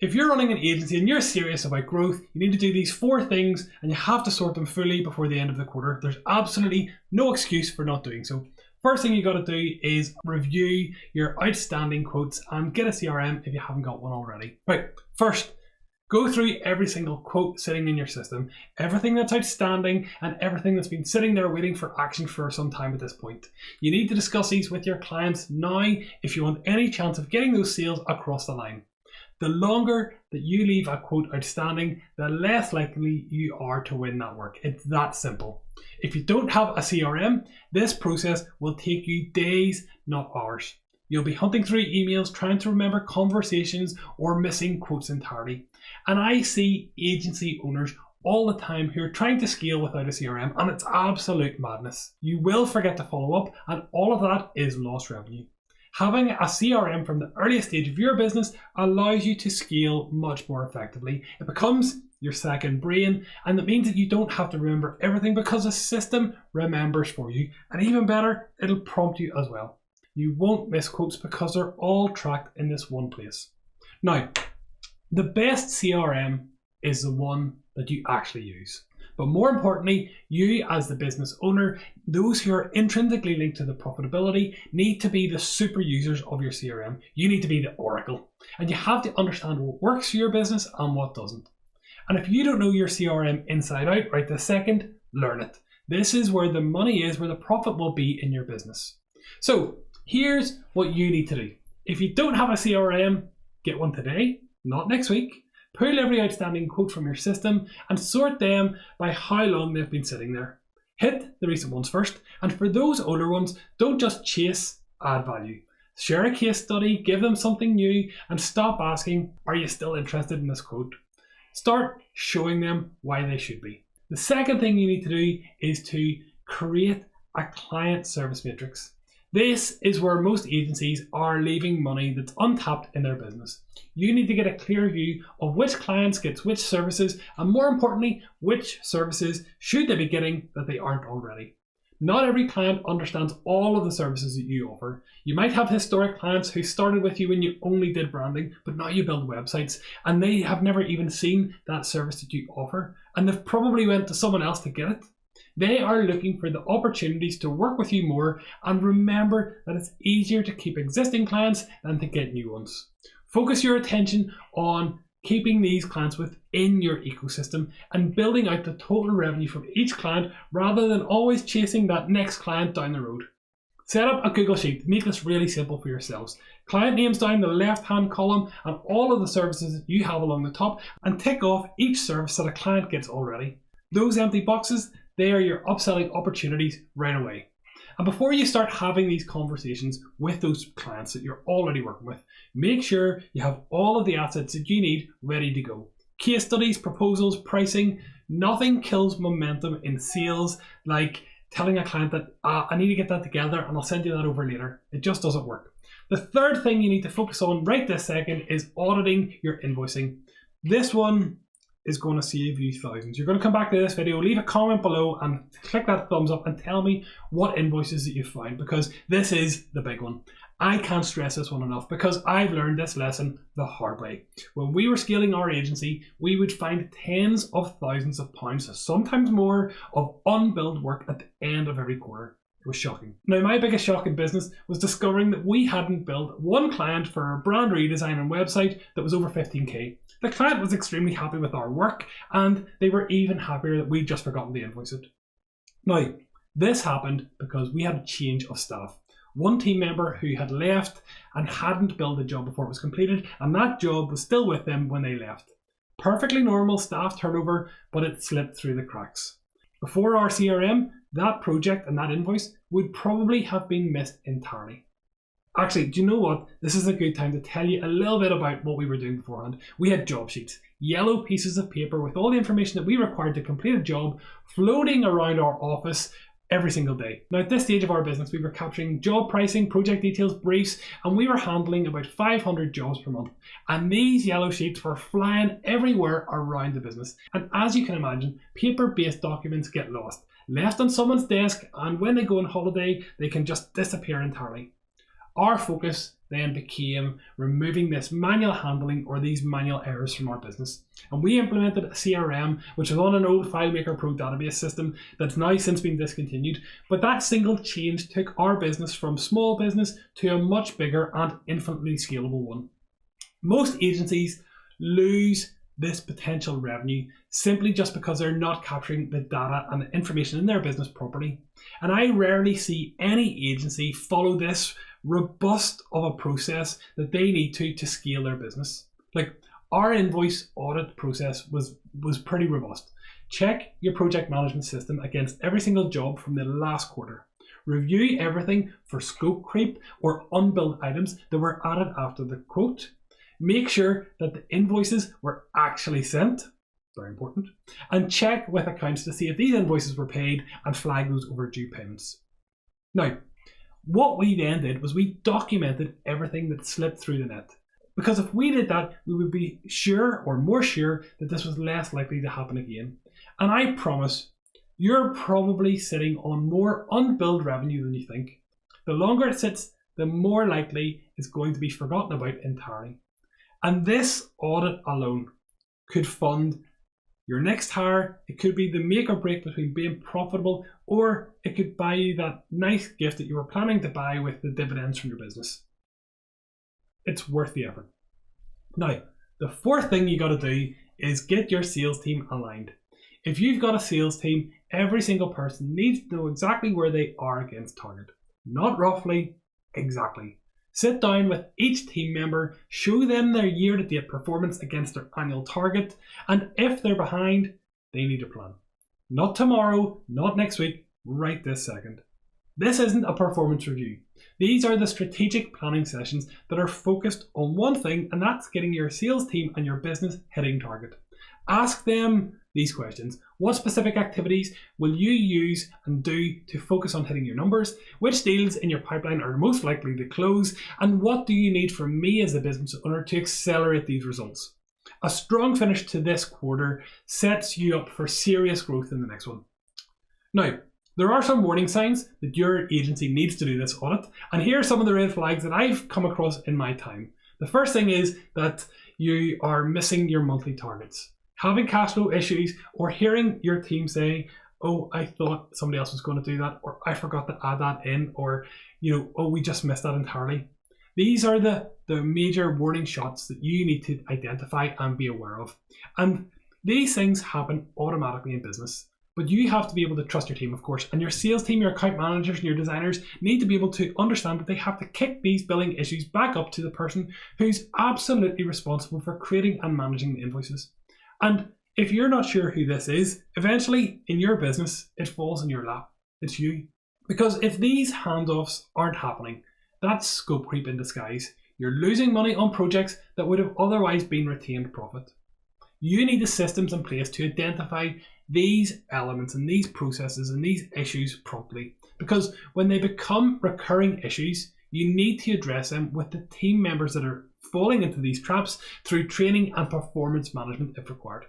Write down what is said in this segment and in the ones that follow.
If you're running an agency and you're serious about growth, you need to do these 4 things and you have to sort them fully before the end of the quarter. There's absolutely no excuse for not doing so. First thing you got to do is review your outstanding quotes and get a CRM if you haven't got one already. Right, first, go through every single quote sitting in your system, everything that's outstanding and everything that's been sitting there waiting for action for some time at this point. You need to discuss these with your clients now if you want any chance of getting those sales across the line. The longer that you leave a quote outstanding, the less likely you are to win that work. It's that simple. If you don't have a CRM, this process will take you days, not hours. You'll be hunting through emails, trying to remember conversations or missing quotes entirely. And I see agency owners all the time who are trying to scale without a CRM, and it's absolute madness. You will forget to follow up, and all of that is lost revenue. Having a CRM from the earliest stage of your business allows you to scale much more effectively. It becomes your second brain, and it means that you don't have to remember everything because the system remembers for you. And even better, it'll prompt you as well. You won't miss quotes because they're all tracked in this one place. Now, the best CRM is the one that you actually use. But more importantly, you as the business owner, those who are intrinsically linked to the profitability, need to be the super users of your CRM. You need to be the oracle. And you have to understand what works for your business and what doesn't. And if you don't know your CRM inside out right this second, learn it. This is where the money is, where the profit will be in your business. So here's what you need to do. If you don't have a CRM, get one today, not next week. Pull every outstanding quote from your system and sort them by how long they've been sitting there. Hit the recent ones first, and for those older ones, don't just chase, add value. Share a case study, give them something new, and stop asking, are you still interested in this quote? Start showing them why they should be. The second thing you need to do is to create a client service matrix. This is where most agencies are leaving money that's untapped in their business. You need to get a clear view of which clients get which services, and more importantly, which services should they be getting that they aren't already. Not every client understands all of the services that you offer. You might have historic clients who started with you when you only did branding, but now you build websites and they have never even seen that service that you offer, and they've probably went to someone else to get it. They are looking for the opportunities to work with you more, and remember that it's easier to keep existing clients than to get new ones. Focus your attention on keeping these clients within your ecosystem and building out the total revenue from each client rather than always chasing that next client down the road. Set up a Google Sheet. Make this really simple for yourselves. Client names down the left-hand column and all of the services that you have along the top, and tick off each service that a client gets already. Those empty boxes, they are your upselling opportunities right away. And before you start having these conversations with those clients that you're already working with, make sure you have all of the assets that you need ready to go. Case studies, proposals, pricing. Nothing kills momentum in sales like telling a client that I need to get that together and I'll send you that over later. It just doesn't work. The third thing you need to focus on right this second is auditing your invoicing. This one is going to save you thousands. You're going to come back to this video, leave a comment below and click that thumbs up and tell me what invoices that you found, because this is the big one. I can't stress this one enough because I've learned this lesson the hard way. When we were scaling our agency, we would find tens of thousands of pounds, sometimes more, of unbilled work at the end of every quarter. It was shocking. Now, my biggest shock in business was discovering that we hadn't billed one client for a brand redesign and website that was over 15k. The client was extremely happy with our work, and they were even happier that we'd just forgotten to invoice it. Now, this happened because we had a change of staff. One team member who had left and hadn't billed the job before it was completed, and that job was still with them when they left. Perfectly normal staff turnover, but it slipped through the cracks. Before our CRM, that project and that invoice would probably have been missed entirely. Actually, do you know what? This is a good time to tell you a little bit about what we were doing beforehand. We had job sheets, yellow pieces of paper with all the information that we required to complete a job floating around our office every single day. Now, at this stage of our business, we were capturing job pricing, project details, briefs, and we were handling about 500 jobs per month. And these yellow sheets were flying everywhere around the business. And as you can imagine, paper-based documents get lost, left on someone's desk, and when they go on holiday, they can just disappear entirely. Our focus then became removing this manual handling or these manual errors from our business. And we implemented a CRM, which was on an old FileMaker Pro database system that's now since been discontinued. But that single change took our business from small business to a much bigger and infinitely scalable one. Most agencies lose this potential revenue simply just because they're not capturing the data and the information in their business properly. And I rarely see any agency follow this robust of a process that they need to scale their business. Like our invoice audit process was pretty robust. Check your project management system against every single job from the last quarter. Review everything for scope creep or unbilled items that were added after the quote. Make sure that the invoices were actually sent, very important, and check with accounts to see if these invoices were paid and flag those overdue payments. Now, what we then did was we documented everything that slipped through the net. Because if we did that, we would be sure or more sure that this was less likely to happen again. And I promise, you're probably sitting on more unbilled revenue than you think. The longer it sits, the more likely it's going to be forgotten about entirely. And this audit alone could fund your next hire. It could be the make or break between being profitable, or it could buy you that nice gift that you were planning to buy with the dividends from your business. It's worth the effort. Now, the fourth thing you got to do is get your sales team aligned. If you've got a sales team, every single person needs to know exactly where they are against target. Not roughly, exactly. Sit down with each team member, show them their year-to-date performance against their annual target, and if they're behind, they need a plan. Not tomorrow, not next week, right this second. This isn't a performance review. These are the strategic planning sessions that are focused on one thing, and that's getting your sales team and your business hitting target. Ask them these questions. What specific activities will you use and do to focus on hitting your numbers? Which deals in your pipeline are most likely to close? And what do you need from me as a business owner to accelerate these results? A strong finish to this quarter sets you up for serious growth in the next one. Now, there are some warning signs that your agency needs to do this audit, and here are some of the red flags that I've come across in my time. The first thing is that you are missing your monthly targets. Having cash flow issues, or hearing your team say, oh, I thought somebody else was going to do that, or I forgot to add that in, or, oh, we just missed that entirely. These are the major warning shots that you need to identify and be aware of. And these things happen automatically in business, but you have to be able to trust your team, of course, and your sales team, your account managers, and your designers need to be able to understand that they have to kick these billing issues back up to the person who's absolutely responsible for creating and managing the invoices. And if you're not sure who this is, eventually in your business, it falls in your lap. It's you. Because if these handoffs aren't happening, that's scope creep in disguise. You're losing money on projects that would have otherwise been retained profit. You need the systems in place to identify these elements and these processes and these issues properly. Because when they become recurring issues, you need to address them with the team members that are falling into these traps through training and performance management if required.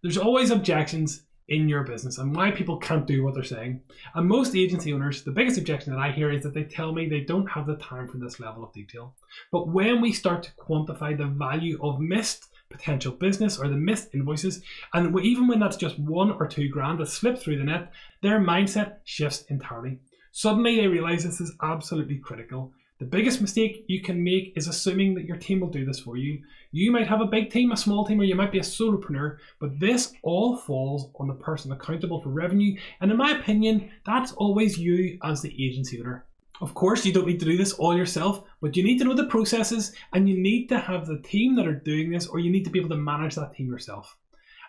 There's always objections in your business and why people can't do what they're saying. And most agency owners, the biggest objection that I hear is that they tell me they don't have the time for this level of detail. But when we start to quantify the value of missed potential business or the missed invoices, and even when that's just $1 or $2 that slip through the net, their mindset shifts entirely. Suddenly they realize this is absolutely critical. The biggest mistake you can make is assuming that your team will do this for you. You might have a big team, a small team, or you might be a solopreneur, but this all falls on the person accountable for revenue. And in my opinion, that's always you as the agency owner. Of course, you don't need to do this all yourself, but you need to know the processes and you need to have the team that are doing this, or you need to be able to manage that team yourself.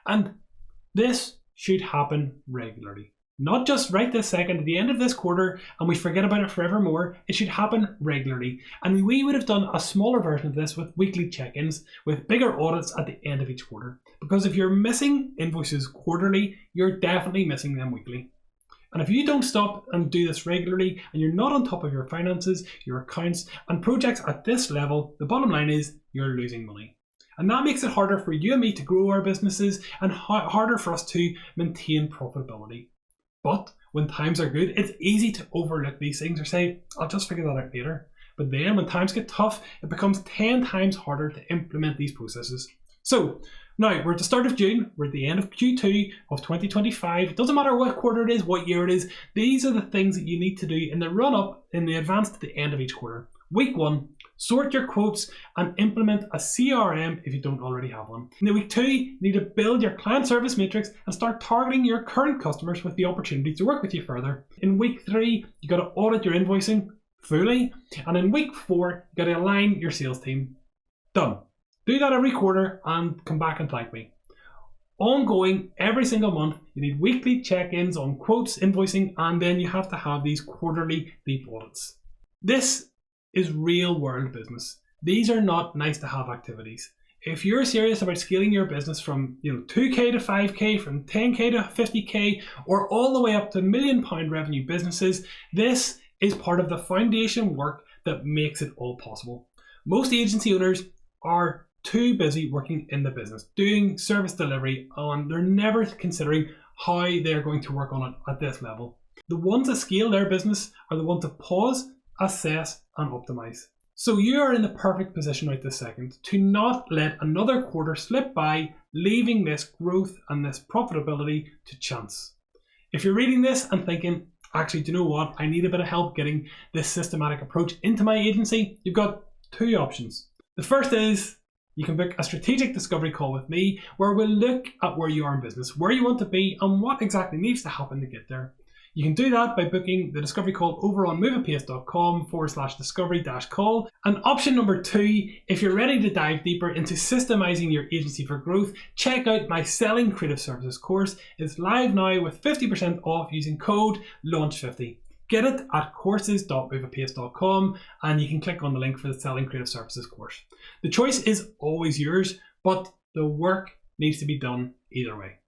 And this should happen regularly. Not just right this second at the end of this quarter and we forget about it forevermore. It should happen regularly. And we would have done a smaller version of this with weekly check-ins with bigger audits at the end of each quarter. Because if you're missing invoices quarterly, you're definitely missing them weekly. And if you don't stop and do this regularly and you're not on top of your finances, your accounts and projects at this level, the bottom line is you're losing money. And that makes it harder for you and me to grow our businesses and harder for us to maintain profitability. But when times are good, it's easy to overlook these things or say, I'll just figure that out later. But then when times get tough, it becomes 10 times harder to implement these processes. So now we're at the start of June, we're at the end of Q2 of 2025. It doesn't matter what quarter it is, what year it is. These are the things that you need to do in the run up, in the advance to the end of each quarter. Week 1, sort your quotes and implement a CRM if you don't already have one. In week 2, you need to build your client service matrix and start targeting your current customers with the opportunity to work with you further. In week 3, you got to audit your invoicing fully. And in week 4, you got to align your sales team. Done. Do that every quarter and come back and thank me. Ongoing, every single month, you need weekly check-ins on quotes, invoicing, and then you have to have these quarterly deep audits. This is real world business. These are not nice to have activities. If you're serious about scaling your business from 2k to 5k, from 10k to 50k, or all the way up to £1 million revenue businesses, this is part of the foundation work that makes it all possible. Most agency owners are too busy working in the business, doing service delivery, and they're never considering how they're going to work on it at this level. The ones that scale their business are the ones that pause, assess and optimize. So you are in the perfect position right this second to not let another quarter slip by, leaving this growth and this profitability to chance. If you're reading this and thinking, actually, do you know what? I need a bit of help getting this systematic approach into my agency, you've got 2 options. The first is you can book a strategic discovery call with me where we'll look at where you are in business, where you want to be and what exactly needs to happen to get there. You can do that by booking the discovery call over on moveapace.com/discovery-call. And option number 2, if you're ready to dive deeper into systemizing your agency for growth, check out my Selling Creative Services course. It's live now with 50% off using code LAUNCH50. Get it at courses.moveapace.com and you can click on the link for the Selling Creative Services course. The choice is always yours, but the work needs to be done either way.